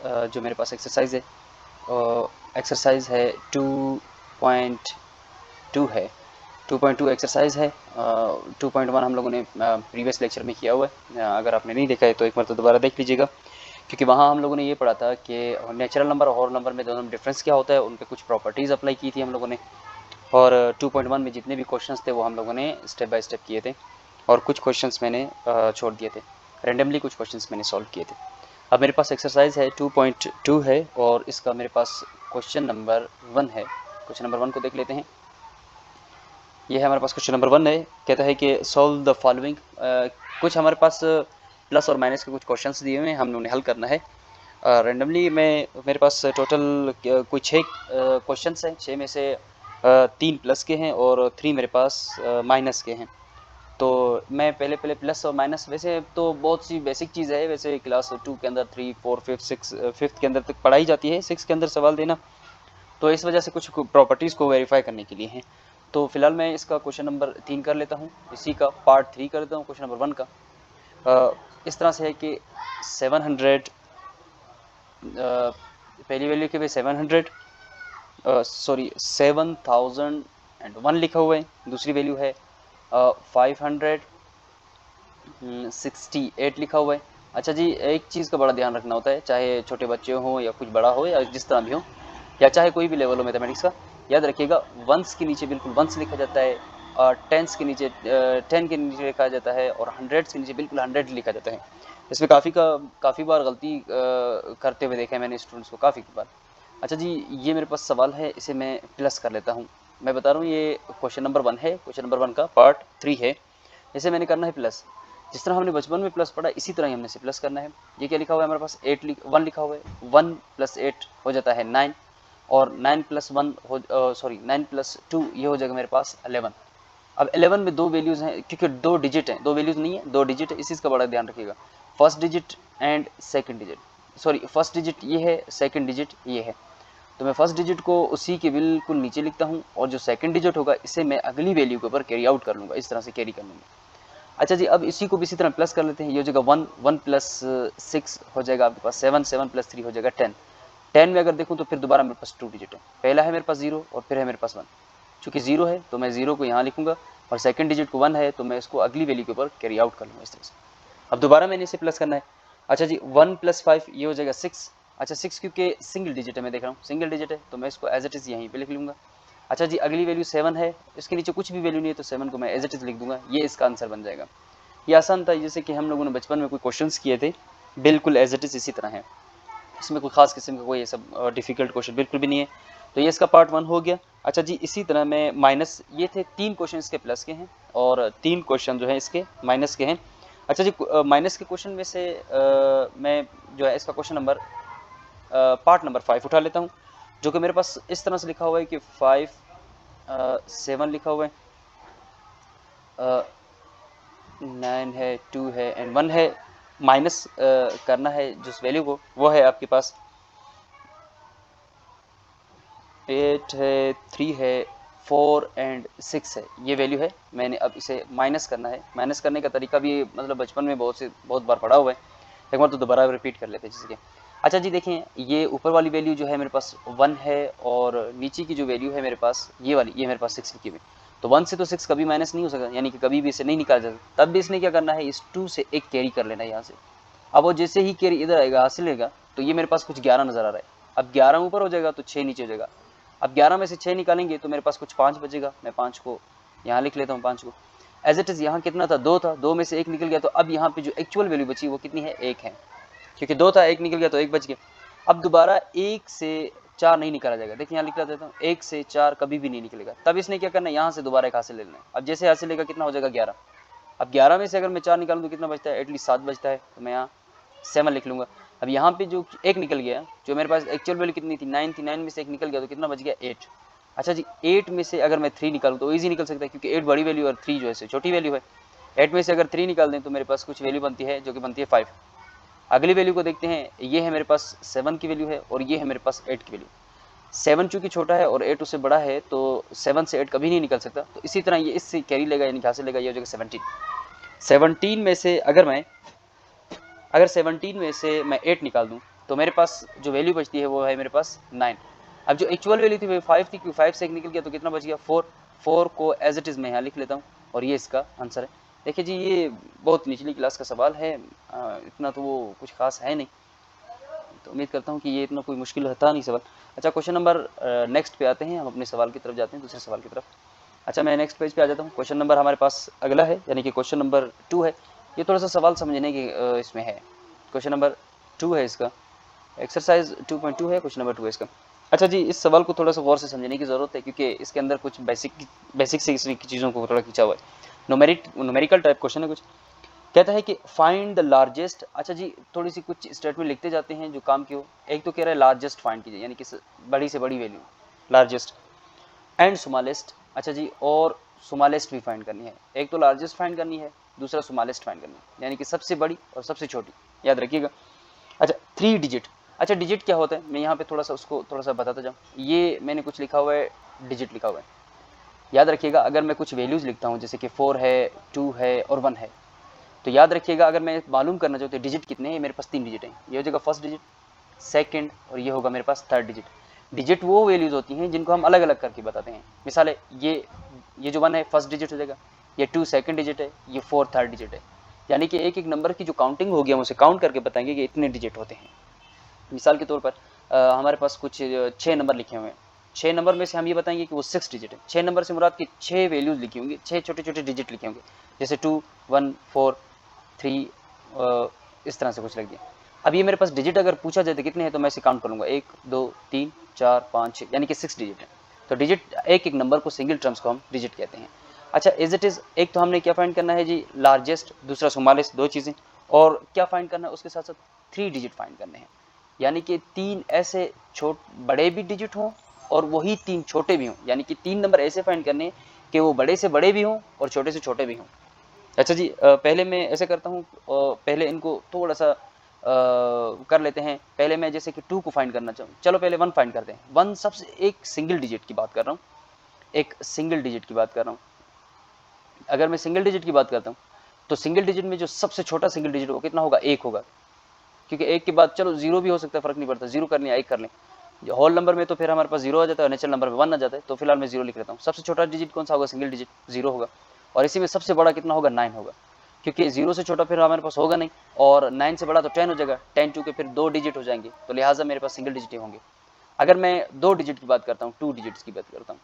जो मेरे पास एक्सरसाइज है, एक्सरसाइज है 2.2 है, 2.2 एक्सरसाइज है। 2.1 हम लोगों ने प्रीवियस लेक्चर में किया हुआ है। अगर आपने नहीं देखा है तो एक बार तो दोबारा देख लीजिएगा, क्योंकि वहाँ हम लोगों ने ये पढ़ा था कि नेचुरल नंबर और होल नंबर में दोनों में डिफरेंस क्या होता है, उन पे कुछ प्रॉपर्टीज़ अप्लाई की थी हम लोगों ने। और 2.1 में जितने भी क्वेश्चंस थे वो हम लोगों ने स्टेप बाय स्टेप किए थे, और कुछ क्वेश्चंस मैंने छोड़ दिए थे, रेंडमली कुछ क्वेश्चंस मैंने सॉल्व किए थे। अब मेरे पास एक्सरसाइज है 2.2 है, और इसका मेरे पास क्वेश्चन नंबर 1 है। क्वेश्चन नंबर 1 को देख लेते हैं। ये है हमारे पास क्वेश्चन नंबर 1 है। कहता है कि सॉल्व द फॉलोइंग। कुछ हमारे पास प्लस और माइनस के कुछ क्वेश्चंस दिए हुए हैं, हम उन्हें हल करना है रेंडमली। मेरे पास टोटल कुछ 6 क्वेश्चंस हैं। 6 में से 3 प्लस के हैं और 3 मेरे पास माइनस के हैं। तो मैं पहले प्लस और माइनस, वैसे तो बहुत सी बेसिक चीज़ है, वैसे क्लास 2 के अंदर 3, 4, 5, 6, 5th के अंदर तक पढ़ाई जाती है, 6 के अंदर सवाल देना, तो इस वजह से कुछ प्रॉपर्टीज़ को वेरीफाई करने के लिए हैं। तो फिलहाल मैं इसका क्वेश्चन नंबर 3 कर लेता हूँ, इसी का पार्ट 3 कर देता हूँ क्वेश्चन नंबर 1 का। इस तरह से है कि 700, पहली वैल्यू के पे 700 सॉरी 7001 लिखा हुआ है। दूसरी वैल्यू है 568 लिखा हुआ है। अच्छा जी, एक चीज़ का बड़ा ध्यान रखना होता है, चाहे छोटे बच्चे हों या कुछ बड़ा हो या जिस तरह भी हो, या चाहे कोई भी लेवल हो मैथमेटिक्स का, याद रखिएगा वंस के नीचे बिल्कुल वंस लिखा जाता है, और टेंस के नीचे 10 के नीचे लिखा जाता है, और हंड्रेड्स के नीचे बिल्कुल 100 लिखा जाता है। इसमें काफ़ी बार गलती करते हुए देखा है मैंने स्टूडेंट्स को, काफ़ी बार। अच्छा जी, ये मेरे पास सवाल है, इसे मैं प्लस कर लेता हूँ। मैं बता रहा हूँ ये क्वेश्चन नंबर 1 है, क्वेश्चन नंबर 1 का पार्ट 3 है। इसे मैंने करना है प्लस। जिस तरह हमने बचपन में प्लस पढ़ा, इसी तरह ही हमने इसे प्लस करना है। ये क्या लिखा हुआ है हमारे पास, 1 लिखा हुआ है। 1 + 8 हो जाता है 9, और 9 + 1 सॉरी 9 + 2 ये हो जाएगा मेरे पास 11। अब 11 में 2 वैल्यूज़ हैं, क्योंकि 2 डिजिट हैं, 2 वैल्यूज़ नहीं है, 2 डिजिट है, इस चीज़ का बड़ा ध्यान रखिएगा। First digit and second digit, sorry first digit ये है, सेकंड डिजिट ये है। तो मैं फर्स्ट डिजिट को उसी के बिल्कुल नीचे लिखता हूँ, और जो सेकंड डिजिट होगा इसे मैं अगली वैल्यू के ऊपर कैरी आउट कर लूँगा, इस तरह से कैरी कर लूँगा। अच्छा जी, अब इसी को भी इसी तरह प्लस कर लेते हैं। ये हो जाएगा 1, 1 + 6 हो जाएगा आपके पास 7, 7 + 3 हो जाएगा 10। 10 में अगर देखूँ तो फिर दोबारा मेरे पास 2 डिजिट है, पहला है मेरे पास 0 और फिर है मेरे पास 1। चूँकि 0 है तो मैं 0 को यहाँ लिखूँगा, और सेकंड डिजिट को 1 है तो मैं इसको अगली वैल्यू के ऊपर कैरी आउट कर लूँगा, इस तरह से। अब दोबारा मैंने इसे प्लस करना है। अच्छा जी, 1 + 5 ये हो जाएगा 6। अच्छा 6 क्योंकि सिंगल डिजिट है, मैं देख रहा हूँ सिंगल डिजिट है, तो मैं इसको एज इट इज़ यहीं पे लिख लूँगा। अच्छा जी, अगली वैल्यू 7 है, इसके नीचे कुछ भी वैल्यू नहीं है, तो 7 को मैं एज इट इज़ लिख दूंगा, ये इसका आंसर बन जाएगा। ये आसान था, जैसे कि हम लोगों ने बचपन में कोई क्वेश्चंस किए थे, बिल्कुल एज इट इज़ इसी तरह है, इसमें कोई खास किस्म का कोई ये सब डिफिकल्ट क्वेश्चन बिल्कुल भी नहीं है। तो ये इसका पार्ट 1 हो गया। अच्छा जी, इसी तरह मैं माइनस, ये थे 3 क्वेश्चन इसके प्लस के हैं और 3 क्वेश्चन जो है इसके माइनस के हैं। अच्छा जी, माइनस के क्वेश्चन में से मैं जो है इसका क्वेश्चन नंबर पार्ट नंबर 5 उठा लेता हूँ, जो कि मेरे पास इस तरह से लिखा हुआ है कि 5, 7 लिखा हुआ है, 9 है, 2 है एंड 1 है। माइनस करना है जिस वैल्यू को, वो है आपके पास 8 है, 3 है, 4 एंड 6 है, ये वैल्यू है। मैंने अब इसे माइनस करना है। माइनस करने का तरीका भी मतलब बचपन में बहुत बार पढ़ा हुआ है, एक बार तो दोबारा रिपीट कर लेते हैं जैसे कि। अच्छा जी, देखें ये ऊपर वाली वैल्यू जो है मेरे पास 1 है, और नीचे की जो वैल्यू है मेरे पास ये वाली, ये मेरे पास 6 लिखी हुई। तो 1 से तो 6 कभी माइनस नहीं हो सकता, यानी कि कभी भी इसे नहीं निकाला जा सकता। तब भी इसने क्या करना है, इस 2 से एक कैरी कर लेना है यहाँ से। अब वो जैसे ही कैरी इधर आएगा, हासिल लेगा, तो ये मेरे पास कुछ 11 नजर आ रहा है। अब 11 ऊपर हो जाएगा तो 6 नीचे हो जाएगा। अब 11 में से 6 निकालेंगे तो मेरे पास कुछ 5 बचेगा। मैं 5 को यहाँ लिख लेता हूँ, 5 को एज इट इज़। यहाँ कितना था, 2 था, 2 में से 1 निकल गया, तो अब यहाँ पे जो एक्चुअल वैल्यू बची वो कितनी है, 1 है, क्योंकि 2 था, 1 निकल गया तो 1 बच गया। अब दोबारा 1 से 4 नहीं निकाला जाएगा। देखिए यहाँ लिख देता हूँ, 1 से 4 कभी भी नहीं निकलेगा। तब इसने क्या करना है, यहाँ से दोबारा एक हासिल ले लेना है। अब जैसे हासिल लेगा कितना हो जाएगा, 11। अब 11 में से अगर मैं 4 निकालूँ तो कितना बचता है, एटलीस्ट 7 बचता है, तो मैं यहाँ 7 लिख लूँगा। अब यहाँ पे जो 1 निकल गया, जो मेरे पास एक्चुअल वैल्यू कितनी थी, 9 थी, 9 में से 1 निकल गया तो कितना बच गया, 8। अच्छा जी, 8 में से अगर मैं 3 निकालूँ तो ईजी निकल सकता है, क्योंकि 8 बड़ी वैल्यू और 3 जो है छोटी वैल्यू है। 8 में से अगर 3 निकाल दें तो मेरे पास कुछ वैल्यू बनती है, जो कि बनती है 5। अगली वैल्यू को देखते हैं, ये है मेरे पास 7 की वैल्यू है, और ये है मेरे पास 8 की वैल्यू। 7 चूंकि छोटा है और 8 उससे बड़ा है, तो 7 से 8 कभी नहीं निकल सकता, तो इसी तरह ये इससे कैरी लेगा, यानी हासिल लेगा, ये हो जाएगा 17। 17 में से अगर 17 में से मैं 8 निकाल दूं तो मेरे पास जो वैल्यू बचती है वो है मेरे पास 9। अब जो एक्चुअल वैल्यू थी वो 5 थी, क्योंकि 5 से 1 निकल गया तो कितना बच गया 4। 4 को एज इट इज़ मैं यहाँ लिख लेता हूँ और ये इसका आंसर है। देखिए जी ये बहुत निचली क्लास का सवाल है, इतना तो वो कुछ खास है नहीं, तो उम्मीद करता हूँ कि ये इतना कोई मुश्किल था नहीं सवाल। अच्छा क्वेश्चन नंबर नेक्स्ट पे आते हैं, हम अपने सवाल की तरफ जाते हैं, दूसरे सवाल की तरफ। अच्छा मैं नेक्स्ट पेज पे आ जाता हूँ। क्वेश्चन नंबर हमारे पास अगला है, यानी कि क्वेश्चन नंबर 2 है। ये थोड़ा सा सवाल समझने के इसमें है। क्वेश्चन नंबर 2 है इसका, एक्सरसाइज 2.2 है, क्वेश्चन नंबर 2 है इसका। अच्छा जी इस सवाल को थोड़ा सा गौर से समझने की ज़रूरत है, क्योंकि इसके अंदर कुछ बेसिक से चीज़ों को थोड़ा खींचा हुआ है। न्यूमेरिकल टाइप क्वेश्चन है कुछ। कहता है कि फाइंड द लार्जेस्ट। अच्छा जी थोड़ी सी कुछ स्टेटमेंट लिखते जाते हैं जो काम की हो। एक तो कह रहा है लार्जेस्ट फाइंड कीजिए, यानी कि बड़ी से बड़ी वैल्यू लार्जेस्ट, एंड स्मॉलेस्ट। अच्छा जी और स्मॉलेस्ट भी फाइंड करनी है। एक तो लार्जेस्ट फाइंड करनी है, दूसरा स्मॉलेस्ट फाइंड करनी है, यानी कि सबसे बड़ी और सबसे छोटी, याद रखिएगा। अच्छा 3 डिजिट। अच्छा डिजिट क्या होता है, मैं यहाँ पे थोड़ा सा उसको थोड़ा सा बताता जाऊँ। ये मैंने कुछ लिखा हुआ है, डिजिट लिखा हुआ है, याद रखिएगा। अगर मैं कुछ वैल्यूज़ लिखता हूँ जैसे कि 4 है, 2 है और 1 है, तो याद रखिएगा अगर मैं मालूम करना चाहूँ तो डिजिट कितने हैं, मेरे पास 3 डिजिट हैं। ये हो जाएगा फर्स्ट डिजिट, सेकंड और ये होगा मेरे पास थर्ड डिजिट। डिजिट वो वैल्यूज़ होती हैं जिनको हम अलग अलग करके बताते हैं। मिसाल है ये जो 1 है फर्स्ट डिजिट हो जाएगा, ये 2 सेकंड डिजिट है, ये 4 थर्ड डिजिट है। यानी कि एक एक नंबर की जो काउंटिंग होगी हम उसे काउंट करके बताएंगे कि इतने डिजिट होते हैं। मिसाल के तौर पर हमारे पास कुछ 6 नंबर लिखे हुए हैं। 6 नंबर में से हम ये बताएंगे कि वो 6 डिजिट है। 6 नंबर से मुराद की 6 वैल्यूज़ लिखी होंगी, 6 छोटे छोटे डिजिट लिखे होंगे, जैसे 2, 1, 4, 3, इस तरह से कुछ लग दिया। अब ये मेरे पास डिजिट अगर पूछा जाए तो कितने हैं, तो मैं इसे काउंट कर लूँगा 1, 2, 3, 4, 5, 6, यानी कि 6 डिजिट है। तो डिजिट एक एक नंबर को, सिंगल टर्म्स को हम डिजिट कहते हैं। अच्छा एज इट इज़ एक तो हमने क्या फाइंड करना है जी, लार्जेस्ट, दूसरा स्मॉलेस्ट, 2 चीज़ें। और क्या फाइंड करना है उसके साथ साथ 3 डिजिट फाइंड करने हैं, यानी कि 3 ऐसे बड़े भी डिजिट हों और वही 3 छोटे भी हों, यानी कि 3 नंबर ऐसे फाइंड करने हैं कि वो बड़े से बड़े भी हों और छोटे से छोटे भी हों। अच्छा जी पहले मैं ऐसे करता हूँ, पहले इनको थोड़ा सा कर लेते हैं। पहले मैं जैसे कि 2 को फाइंड करना चाहूँ, चलो पहले 1 फाइंड करते हैं। 1 सबसे एक सिंगल डिजिट की बात कर रहा हूँ, एक सिंगल डिजिट की बात कर रहा हूँ। अगर मैं सिंगल डिजिट की बात करता हूँ तो सिंगल डिजिट में जो सबसे छोटा सिंगल डिजिट होगा कितना होगा, 1 होगा, क्योंकि 1 के बाद चलो 0 भी हो सकता है, फर्क नहीं पड़ता, 0 कर लें 1 कर लें। होल नंबर में तो फिर हमारे पास 0 आ जाता है, नेचुरल नंबर में 1 आ जाता है, तो फिलहाल मैं 0 लिख लेता हूँ। सबसे छोटा डिजिट कौन सा होगा, सिंगल डिजिट 0 होगा, और इसी में सबसे बड़ा कितना होगा, 9 होगा, क्योंकि 0 से छोटा फिर हमारे पास होगा नहीं, और 9 से बड़ा तो 10 हो जाएगा, 10 2 के फिर 2 डिजिट हो जाएंगे, तो लिहाजा मेरे पास सिंगल डिजिट ही होंगे। अगर मैं 2 डिजिट की बात करता हूँ, 2 डिजिट्स की बात करता हूँ,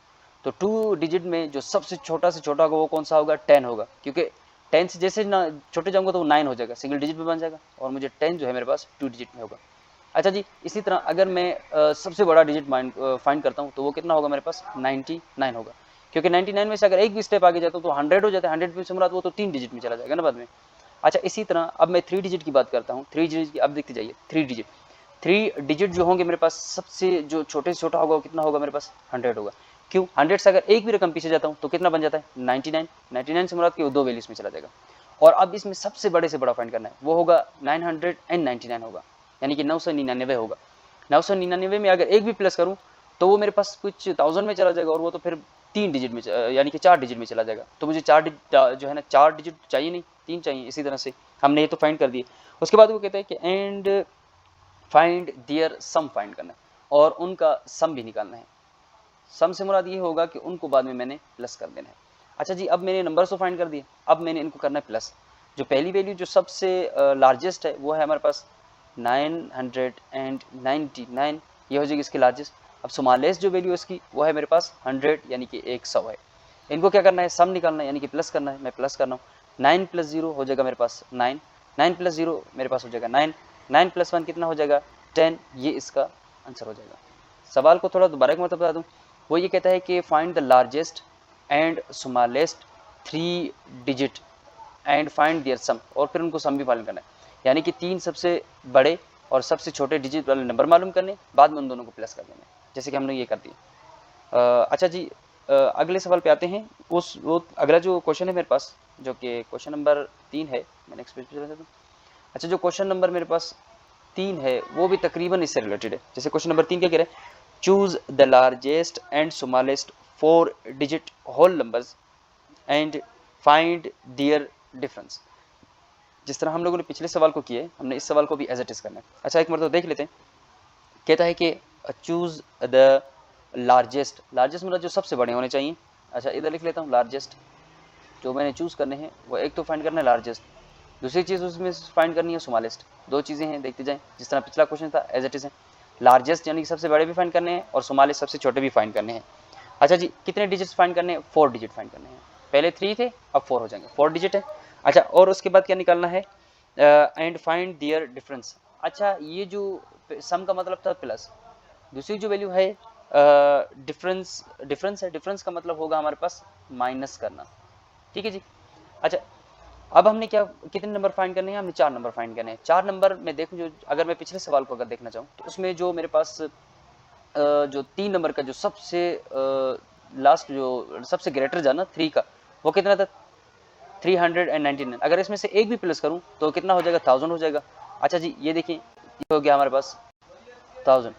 तो 2 डिजिट में जो सबसे छोटा होगा वो कौन सा होगा, 10 होगा, क्योंकि 10 से जैसे ना छोटे जाऊंगा तो वो 9 हो जाएगा, सिंगल डिजिट में बन जाएगा, और मुझे 10 जो है मेरे पास 2 डिजिट में होगा। अच्छा जी इसी तरह अगर मैं सबसे बड़ा डिजिट फाइंड करता हूँ तो वो कितना होगा, मेरे पास 99 होगा, क्योंकि 99 में से अगर एक भी स्टेप आगे जाता हूँ तो 100 हो जाता है, 100 से मुराद वो तो 3 डिजिट में चला जाएगा ना बाद में। अच्छा इसी तरह अब मैं 3 डिजिट की बात करता हूँ, 3 डिजिट की अब देखते जाइए, 3 डिजिट जो होंगे मेरे पास, सबसे जो छोटे से छोटा होगा वो कितना होगा, मेरे पास 100 होगा। क्यों, 100 से अगर एक भी रकम पीछे जाता हूँ तो कितना बन जाता है, 99 से मुराद की वो 2 वैल्यूज में चला जाएगा। और अब इसमें सबसे बड़े से बड़ा फाइंड करना है, वो होगा 999 होगा, यानी कि 999 होगा। 999 में अगर एक भी प्लस करूं तो वो मेरे पास कुछ 1000 में चला जाएगा, और वो तो फिर 3 डिजिट में यानी कि 4 डिजिट में चला जाएगा। तो मुझे 4 जो है ना 4 डिजिट चाहिए नहीं, 3 चाहिए। इसी तरह से हमने ये तो फाइंड कर दिए। उसके बाद वो कहता है कि and find their sum find करना है, और उनका सम भी निकालना है। सम से मुराद ये होगा कि उनको बाद में मैंने प्लस कर देना है। अच्छा जी अब मैंने नंबर्स तो फाइंड कर दिए, अब मैंने इनको करना है प्लस। जो पहली वैल्यू जो सबसे लार्जेस्ट है वो है हमारे पास 999, ये हो जाएगी इसकी लार्जेस्ट। अब स्मॉलेस्ट जो वैल्यू है इसकी वो है मेरे पास 100, यानी कि 100 है। इनको क्या करना है, सम निकालना है, यानी कि प्लस करना है। मैं प्लस कर रहा हूँ, 9 + 0 हो जाएगा मेरे पास 9, 9 + 0 मेरे पास हो जाएगा 9, 9 + 1 कितना हो जाएगा 10, ये इसका आंसर हो जाएगा। सवाल को थोड़ा दोबारा एक मतलब बता दूँ, वो ये कहता है कि find the largest and smallest 3 digit and find their sum, और फिर उनको सम भी फाइंड करना है, यानी कि 3 सबसे बड़े और सबसे छोटे डिजिट वाले नंबर मालूम करने, बाद में उन दोनों को प्लस कर देना, जैसे कि हमने ये कर दिया। अच्छा जी अगले सवाल पे आते हैं। वो अगला जो क्वेश्चन है मेरे पास, जो कि क्वेश्चन नंबर 3 है, मैं नेक्स्ट पेज पे चला जाता हूँ। अच्छा जो क्वेश्चन नंबर मेरे पास 3 है वो भी तकरीबन इससे रिलेटेड है। जैसे क्वेश्चन नंबर 3 क्या कह रहा है, choose the largest and smallest 4 digit whole numbers and find their difference. जिस तरह हम लोगों ने पिछले सवाल को किए, हमने इस सवाल को भी एज इट इज़ करना है। अच्छा, एक मरतबा देख लेते हैं। कहता है कि चूज़ द लार्जेस्ट, लार्जेस्ट मतलब जो सबसे बड़े होने चाहिए। अच्छा, इधर लिख लेता हूँ लार्जेस्ट, जो मैंने चूज़ करने हैं वो एक तो फाइंड करना है लार्जेस्ट, दूसरी चीज़ उसमें फाइंड करनी है स्मॉलेस्ट। दो चीज़ें हैं, देखते जाएं। जिस तरह पिछला क्वेश्चन था एज इट इज़ है, लार्जेस्ट यानी कि सबसे बड़े भी फाइंड करने हैं और स्मॉलेस्ट सबसे छोटे भी फाइंड करने हैं। अच्छा जी, कितने डिजिट्स फाइंड करने हैं? 4 डिजिट फाइंड करने हैं। पहले 3 थे, अब 4 हो जाएंगे, 4 डिजिट है। अच्छा, और उसके बाद क्या निकालना है? And find their difference. अच्छा, ये जो सम का मतलब था प्लस, दूसरी जो वैल्यू है डिफरेंस, डिफरेंस है, डिफरेंस का मतलब होगा हमारे पास माइनस करना। ठीक है जी। अच्छा, अब हमने क्या, कितने नंबर फाइंड करने हैं? हमने 4 नंबर फाइंड करने हैं। 4 नंबर में देखूं, जो अगर मैं पिछले सवाल को अगर देखना चाहूँ तो उसमें जो मेरे पास जो 3 नंबर का जो सबसे लास्ट जो सबसे ग्रेटर जा ना 3 का, वो कितना था? 399। अगर इसमें से एक भी प्लस करूं तो कितना हो जाएगा? 1000 हो जाएगा। अच्छा जी, ये देखिए, ये हो गया हमारे पास 1000,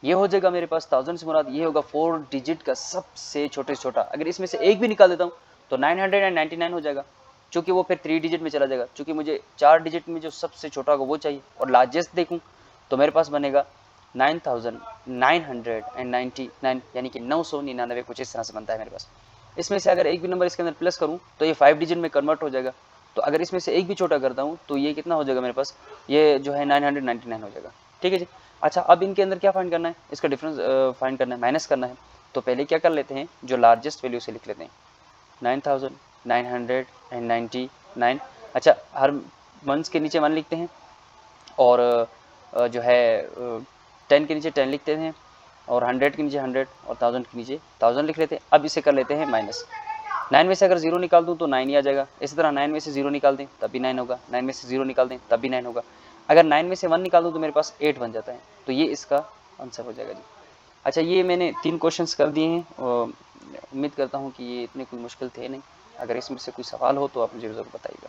ये हो जाएगा मेरे पास 1000 से मुराद ये होगा 4 डिजिट का सबसे छोटे से छोटा। अगर इसमें से एक भी निकाल देता हूँ तो 999 हो जाएगा, चूंकि वो फिर 3 डिजिट में चला जाएगा, चूंकि मुझे 4 डिजिट में जो सबसे छोटा होगा वो चाहिए। और लार्जेस्ट देखूं तो मेरे पास बनेगा 9999, यानी कि 999, कुछ इस तरह से बनता है मेरे पास। इसमें से अगर एक भी नंबर इसके अंदर प्लस करूं तो ये 5 डिजिट में कन्वर्ट हो जाएगा। तो अगर इसमें से एक भी छोटा करता हूं तो ये कितना हो जाएगा मेरे पास? ये जो है 999 हो जाएगा। ठीक है जी। अच्छा, अब इनके अंदर क्या फाइंड करना है? इसका डिफरेंस फाइंड करना है, माइनस करना है। तो पहले क्या कर लेते हैं, जो लार्जेस्ट वैल्यू से लिख लेते हैं 9999। अच्छा, हर वंस के नीचे 1 लिखते हैं और जो है 10 के नीचे 10 लिखते हैं और 100 के नीचे 100 और 1000 के नीचे 1000 लिख लेते हैं। अब इसे कर लेते हैं माइनस। 9 में से अगर 0 निकाल दूं तो 9 ही आ जाएगा। इसी तरह 9 में से 0 निकाल दें तब भी 9 होगा, 9 में से 0 निकाल दें तब भी 9 होगा। अगर 9 में से 1 निकाल दूं तो मेरे पास 8 बन जाता है। तो ये इसका आंसर हो जाएगा जी। अच्छा, ये मैंने 3 क्वेश्चंस कर दिए हैं और उम्मीद करता हूँ कि ये इतने कोई मुश्किल थे नहीं। अगर इसमें से कोई सवाल हो तो आप मुझे ज़रूर बताइएगा।